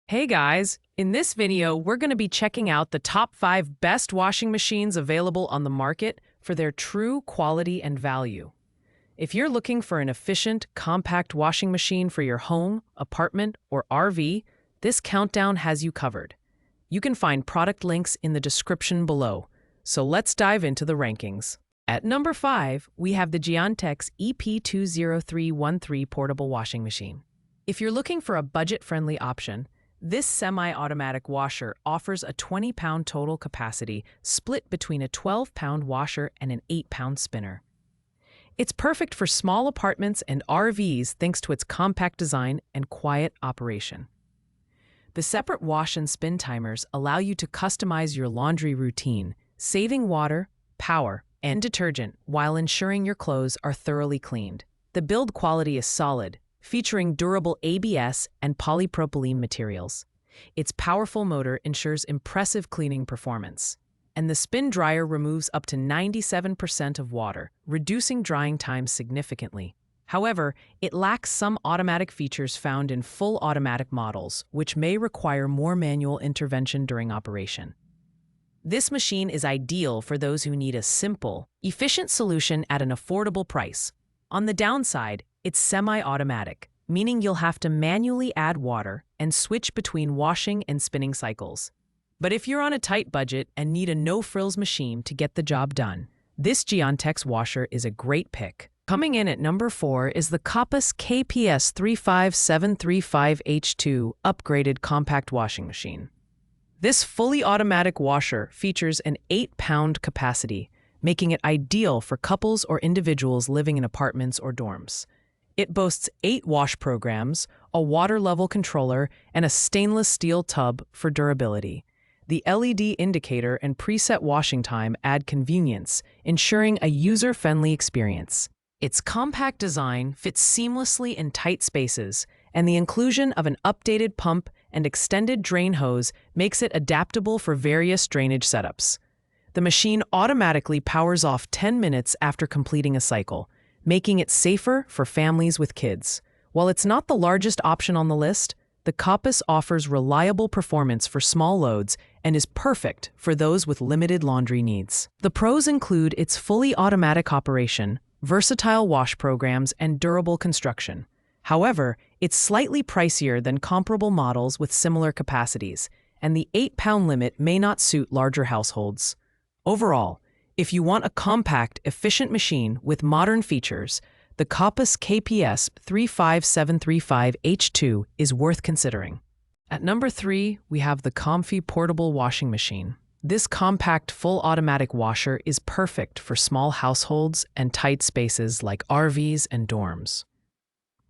Hey guys, in this video, we're going to be checking out the top 5 best washing machines available on the market for their true quality and value. If you're looking for an efficient, compact washing machine for your home, apartment, or RV, this countdown has you covered. You can find product links in the description below, so let's dive into the rankings. At number 5, we have the Giantex EP20313 portable washing machine. If you're looking for a budget-friendly option, this semi-automatic washer offers a 20-pound total capacity split between a 12-pound washer and an 8-pound spinner. It's perfect for small apartments and RVs thanks to its compact design and quiet operation. The separate wash and spin timers allow you to customize your laundry routine, saving water, power, and detergent while ensuring your clothes are thoroughly cleaned. The build quality is solid, featuring durable ABS and polypropylene materials. Its powerful motor ensures impressive cleaning performance. And the spin dryer removes up to 97% of water, reducing drying time significantly. However, it lacks some automatic features found in full automatic models, which may require more manual intervention during operation. This machine is ideal for those who need a simple, efficient solution at an affordable price. On the downside, it's semi-automatic, meaning you'll have to manually add water and switch between washing and spinning cycles. But if you're on a tight budget and need a no-frills machine to get the job done, this Giantex washer is a great pick. Coming in at number 4 is the Kappas KPS 35735H2 upgraded compact washing machine. This fully automatic washer features an 8-pound capacity, making it ideal for couples or individuals living in apartments or dorms. It boasts 8 wash programs, a water-level controller, and a stainless steel tub for durability. The LED indicator and preset washing time add convenience, ensuring a user-friendly experience. Its compact design fits seamlessly in tight spaces, and the inclusion of an updated pump and extended drain hose makes it adaptable for various drainage setups. The machine automatically powers off 10 minutes after completing a cycle, making it safer for families with kids. While it's not the largest option on the list, the Kappas offers reliable performance for small loads and is perfect for those with limited laundry needs. The pros include its fully automatic operation, versatile wash programs, and durable construction. However, it's slightly pricier than comparable models with similar capacities, and the 8-pound limit may not suit larger households. Overall, if you want a compact, efficient machine with modern features, the Kappas KPS 35735H2 is worth considering. At number 3, we have the Comfy portable washing machine. This compact full automatic washer is perfect for small households and tight spaces like RVs and dorms.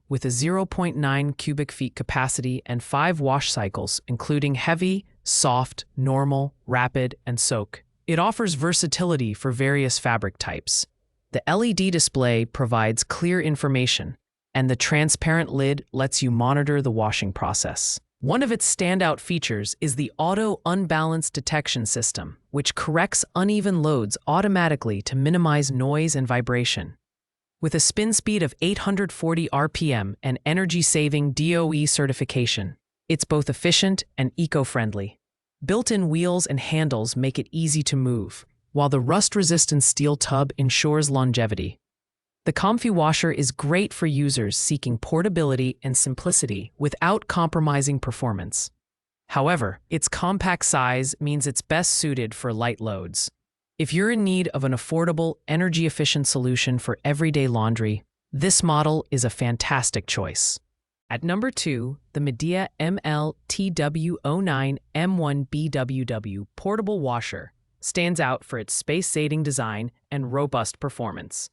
With a 0.9 cubic feet capacity and 5 wash cycles, including heavy, soft, normal, rapid, and soak, it offers versatility for various fabric types. The LED display provides clear information, and the transparent lid lets you monitor the washing process. One of its standout features is the auto unbalance detection system, which corrects uneven loads automatically to minimize noise and vibration. With a spin speed of 840 RPM and energy-saving DOE certification, it's both efficient and eco-friendly. Built-in wheels and handles make it easy to move, while the rust-resistant steel tub ensures longevity. The Comfy washer is great for users seeking portability and simplicity without compromising performance. However, its compact size means it's best suited for light loads. If you're in need of an affordable, energy-efficient solution for everyday laundry, this model is a fantastic choice. At number 2, the Midea ML-TW09 M1BWW portable washer stands out for its space-saving design and robust performance.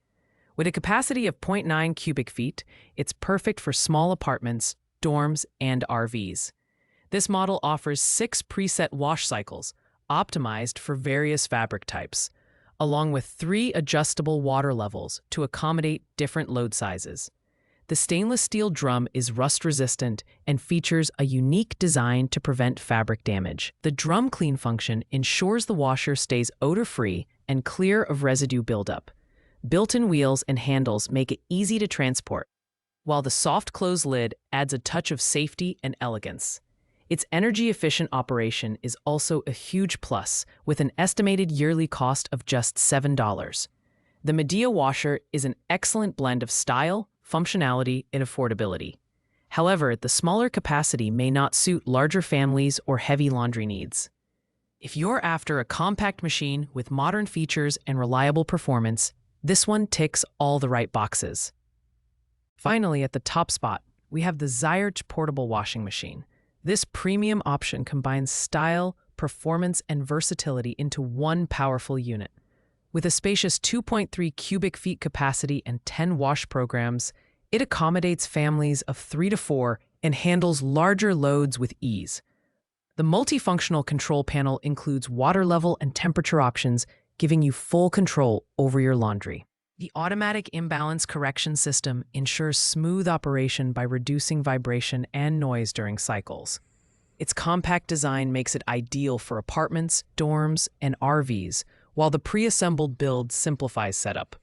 With a capacity of 0.9 cubic feet, it's perfect for small apartments, dorms, and RVs. This model offers 6 preset wash cycles, optimized for various fabric types, along with 3 adjustable water levels to accommodate different load sizes. The stainless steel drum is rust-resistant and features a unique design to prevent fabric damage. The drum clean function ensures the washer stays odor-free and clear of residue buildup. Built-in wheels and handles make it easy to transport, while the soft close lid adds a touch of safety and elegance. Its energy-efficient operation is also a huge plus, with an estimated yearly cost of just $7. The Medea washer is an excellent blend of style, functionality, and affordability. However, the smaller capacity may not suit larger families or heavy laundry needs. If you're after a compact machine with modern features and reliable performance, this one ticks all the right boxes. Finally, at the top spot, we have the Zyrch portable washing machine. This premium option combines style, performance, and versatility into one powerful unit. With a spacious 2.3 cubic feet capacity and 10 wash programs, it accommodates families of 3 to 4 and handles larger loads with ease. The multifunctional control panel includes water level and temperature options, giving you full control over your laundry. The automatic imbalance correction system ensures smooth operation by reducing vibration and noise during cycles. Its compact design makes it ideal for apartments, dorms, and RVs, while the pre-assembled build simplifies setup.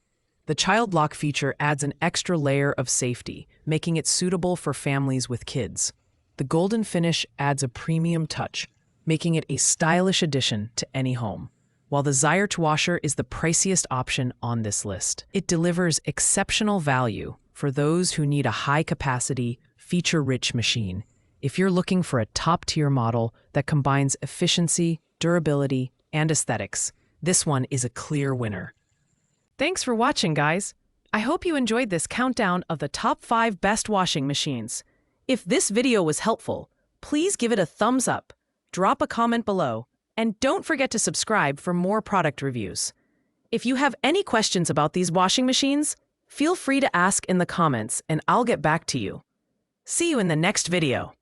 The child lock feature adds an extra layer of safety, making it suitable for families with kids. The golden finish adds a premium touch, making it a stylish addition to any home. While the Zyrch washer is the priciest option on this list, it delivers exceptional value for those who need a high-capacity, feature-rich machine. If you're looking for a top-tier model that combines efficiency, durability, and aesthetics, this one is a clear winner. Thanks for watching, guys. I hope you enjoyed this countdown of the top 5 best washing machines. If this video was helpful, please give it a thumbs up, drop a comment below, and don't forget to subscribe for more product reviews. If you have any questions about these washing machines, feel free to ask in the comments and I'll get back to you. See you in the next video.